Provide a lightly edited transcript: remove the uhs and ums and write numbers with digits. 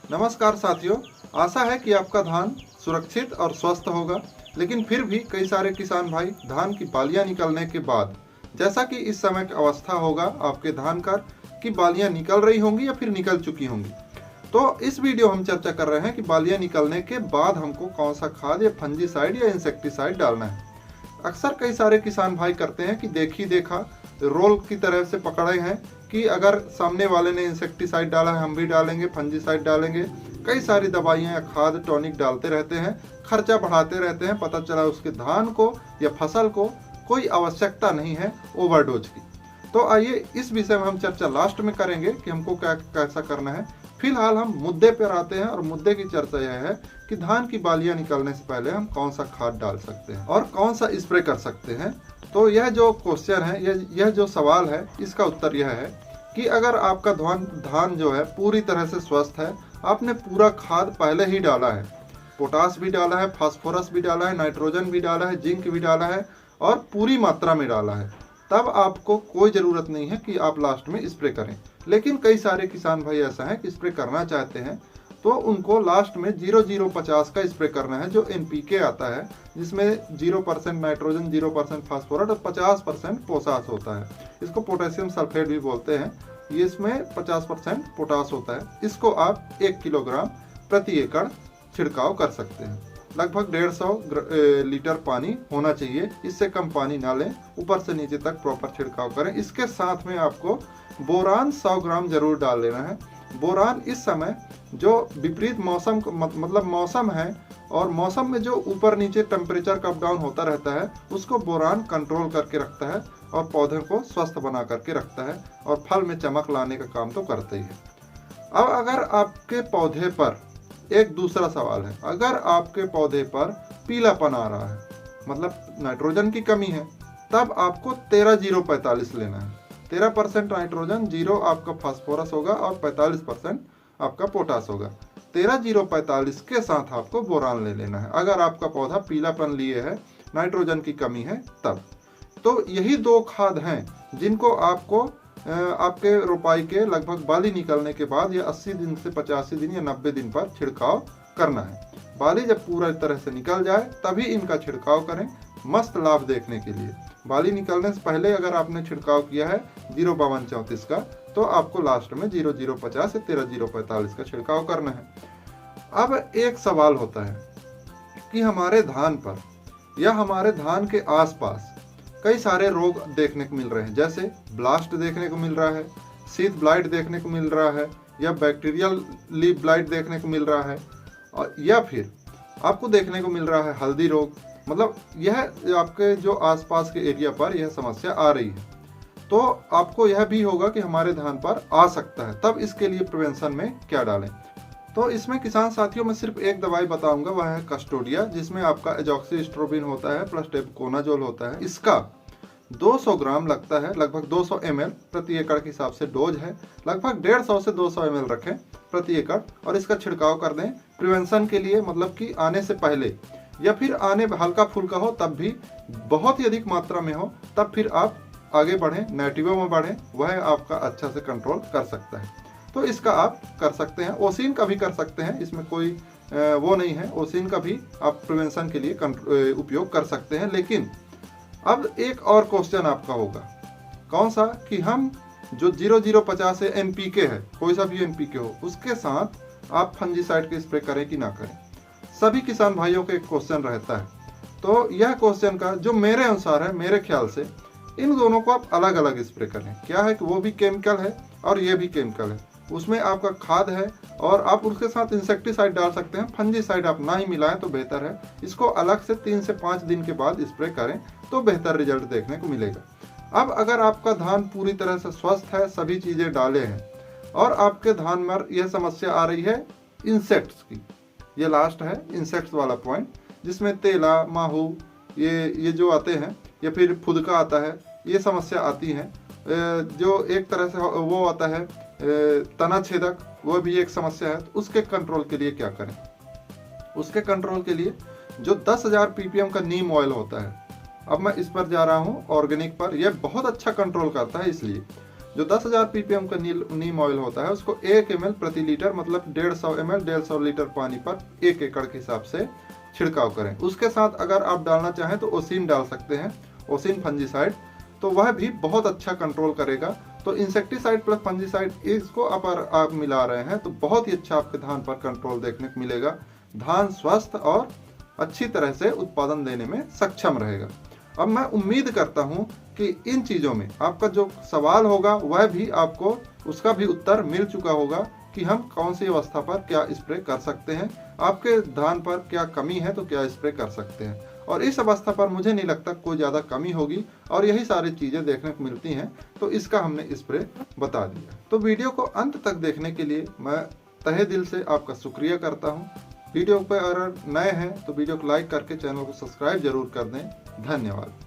नमस्कार साथियों, आशा है कि आपका धान सुरक्षित और स्वस्थ होगा। लेकिन फिर भी कई सारे किसान भाई धान की बालियां निकलने के बाद, जैसा कि इस समय की अवस्था होगा आपके धान का कि बालियां निकल रही होंगी या फिर निकल चुकी होंगी। तो इस वीडियो हम चर्चा कर रहे हैं कि बालियां निकलने के बाद हमको कौन सा खाद या फंजीसाइड या इंसेक्टिसाइड डालना है। अक्सर कई सारे किसान भाई करते हैं कि देखी देखा रोल की तरह से पकड़े हैं कि अगर सामने वाले ने इंसेक्टिसाइड डाला है हम भी डालेंगे, फंजीसाइड डालेंगे। कई सारी दवाइयाँ या खाद टॉनिक डालते रहते हैं, खर्चा बढ़ाते रहते हैं। पता चला उसके धान को या फसल को कोई आवश्यकता नहीं है ओवरडोज की। तो आइए इस विषय में हम चर्चा लास्ट में करेंगे कि हमको क्या कैसा करना है। फिलहाल हम मुद्दे पर आते हैं और मुद्दे की चर्चा यह है कि धान की बालियां निकलने से पहले हम कौन सा खाद डाल सकते हैं और कौन सा स्प्रे कर सकते हैं। तो यह जो क्वेश्चन है, यह जो सवाल है, इसका उत्तर यह है कि अगर आपका धान जो है पूरी तरह से स्वस्थ है, आपने पूरा खाद पहले ही डाला है, पोटास भी डाला है, फास्फोरस भी डाला है, नाइट्रोजन भी डाला है, जिंक भी डाला है और पूरी मात्रा में डाला है, तब आपको कोई ज़रूरत नहीं है कि आप लास्ट में स्प्रे करें। लेकिन कई सारे किसान भाई ऐसा है कि स्प्रे करना चाहते हैं, तो उनको लास्ट में 0050 का स्प्रे करना है, जो NPK आता है, जिसमें 0% नाइट्रोजन, 0% फास्फोरस और 50% पोटास होता है। इसको पोटेशियम सल्फेट भी बोलते हैं। ये इसमें 50% पोटास होता है। इसको आप 1 किलोग्राम प्रति एकड़ छिड़काव कर सकते हैं। लगभग 150 लीटर पानी होना चाहिए, इससे कम पानी ना लें। ऊपर से नीचे तक प्रॉपर छिड़काव करें। इसके साथ में आपको बोरान 100 ग्राम जरूर डाल लेना है। बोरान इस समय जो विपरीत मौसम मतलब मौसम है और मौसम में जो ऊपर नीचे टेम्परेचर का अप डाउन होता रहता है, उसको बोरान कंट्रोल करके रखता है और पौधे को स्वस्थ बना करके रखता है और फल में चमक लाने का काम तो करता ही है। अब अगर आपके पौधे पर एक दूसरा सवाल है, अगर आपके पौधे पर पीलापन आ रहा है, मतलब नाइट्रोजन की कमी है, तब आपको 13-0-45 लेना है। 13% नाइट्रोजन, 0 आपका फास्फोरस होगा और 45% आपका पोटास होगा। 13-0-45 के साथ आपको बोरान ले लेना है अगर आपका पौधा पीलापन लिए है, नाइट्रोजन की कमी है तब। तो यही 2 खाद हैं जिनको आपको आपके रोपाई के लगभग बाली निकलने के बाद या 80 दिन से 85 दिन या 90 दिन पर छिड़काव करना है। बाली जब पूरा तरह से निकल जाए तभी इनका छिड़काव करें, मस्त लाभ देखने के लिए। बाली निकलने से पहले अगर आपने छिड़काव किया है 05234 का, तो आपको लास्ट में 0050 से 13-0-45 का छिड़काव करना है। अब एक सवाल होता है कि हमारे धान पर या हमारे धान के आसपास कई सारे रोग देखने को मिल रहे हैं, जैसे ब्लास्ट देखने को मिल रहा है, शीथ ब्लाइट देखने को मिल रहा है, या बैक्टीरियल लीफ ब्लाइट देखने को मिल रहा है, और या फिर आपको देखने को मिल रहा है हल्दी रोग। मतलब यह आपके जो आसपास के एरिया पर यह समस्या आ रही है, तो आपको यह भी होगा कि हमारे धान पर आ सकता है, तब इसके लिए प्रिवेंशन में क्या डालें। तो इसमें किसान साथियों में सिर्फ एक दवाई बताऊंगा, वह है कस्टोडिया, जिसमें आपका एजॉक्सीस्ट्रोबिन होता है प्लस टेबुकोनाजोल होता है। इसका 200 ग्राम लगता है, लगभग 200 ml प्रति एकड़ के हिसाब से डोज है। लगभग 150 से 200 ml रखें प्रति एकड़ और इसका छिड़काव कर दें प्रिवेंशन के लिए, मतलब कि आने से पहले या फिर आने हल्का फुल्का हो तब भी, बहुत ही अधिक मात्रा में हो तब फिर आप आगे बढ़ें, नेटिवो में बढ़ें, वह आपका अच्छा से कंट्रोल कर सकता है। तो इसका आप कर सकते हैं। ओसिन का भी कर सकते हैं, इसमें कोई वो नहीं है, ओसिन का भी आप प्रिवेंशन के लिए उपयोग कर सकते हैं। लेकिन अब एक और क्वेश्चन आपका होगा, कौन सा, कि हम जो 0050 से NPK है, कोई सा भी NPK हो, उसके साथ आप फंजीसाइड के स्प्रे करें कि ना करें। सभी किसान भाइयों का एक क्वेश्चन रहता है। तो यह क्वेश्चन का जो मेरे अनुसार है, मेरे ख्याल से इन दोनों को आप अलग अलग स्प्रे करें। क्या है कि वो भी केमिकल है और ये भी केमिकल है, उसमें आपका खाद है और आप उसके साथ इंसेक्टिसाइड डाल सकते हैं। फंजीसाइड आप ना ही मिलाएं तो बेहतर है। इसको अलग से 3 से 5 दिन के बाद स्प्रे करें तो बेहतर रिजल्ट देखने को मिलेगा। अब अगर आपका धान पूरी तरह से स्वस्थ है, सभी चीज़ें डाले हैं और आपके धान में यह समस्या आ रही है इंसेक्ट्स की, ये लास्ट है इंसेक्ट्स वाला पॉइंट, जिसमें तेला, माहू ये जो आते हैं या फिर फुदका आता है, ये समस्या आती है। जो एक तरह से वो आता है तना छेदक, वो भी एक समस्या है। तो उसके कंट्रोल के लिए क्या करें? उसके कंट्रोल के लिए जो 10,000 ppm का नीम ऑयल होता है, अब मैं इस पर जा रहा हूँ ऑर्गेनिक पर, यह बहुत अच्छा कंट्रोल करता है। इसलिए जो 10,000 ppm का नीम ऑयल होता है उसको 1 ml प्रति लीटर मतलब 150 ml 150 लीटर पानी पर 1 एकड़ के हिसाब से छिड़काव करें। उसके साथ अगर आप डालना चाहें तो ओसिन डाल सकते हैं, ओसिन फंजीसाइड, तो वह भी बहुत अच्छा कंट्रोल करेगा। तो इंसेक्टिसाइड प्लस फंजीसाइड इसको अगर आप मिला रहे हैं तो बहुत ही अच्छा आपके धान पर कंट्रोल देखने को मिलेगा। धान स्वस्थ और अच्छी तरह से उत्पादन देने में सक्षम रहेगा। अब मैं उम्मीद करता हूं कि इन चीज़ों में आपका जो सवाल होगा वह भी आपको उसका भी उत्तर मिल चुका होगा कि हम कौन सी अवस्था पर क्या स्प्रे कर सकते हैं, आपके धान पर क्या कमी है तो क्या स्प्रे कर सकते हैं। और इस अवस्था पर मुझे नहीं लगता कोई ज़्यादा कमी होगी और यही सारी चीज़ें देखने को मिलती हैं, तो इसका हमने स्प्रे बता दिया। तो वीडियो को अंत तक देखने के लिए मैं तहे दिल से आपका शुक्रिया करता हूँ। वीडियो पर अगर नए हैं तो वीडियो को लाइक करके चैनल को सब्सक्राइब जरूर कर दें। धन्यवाद।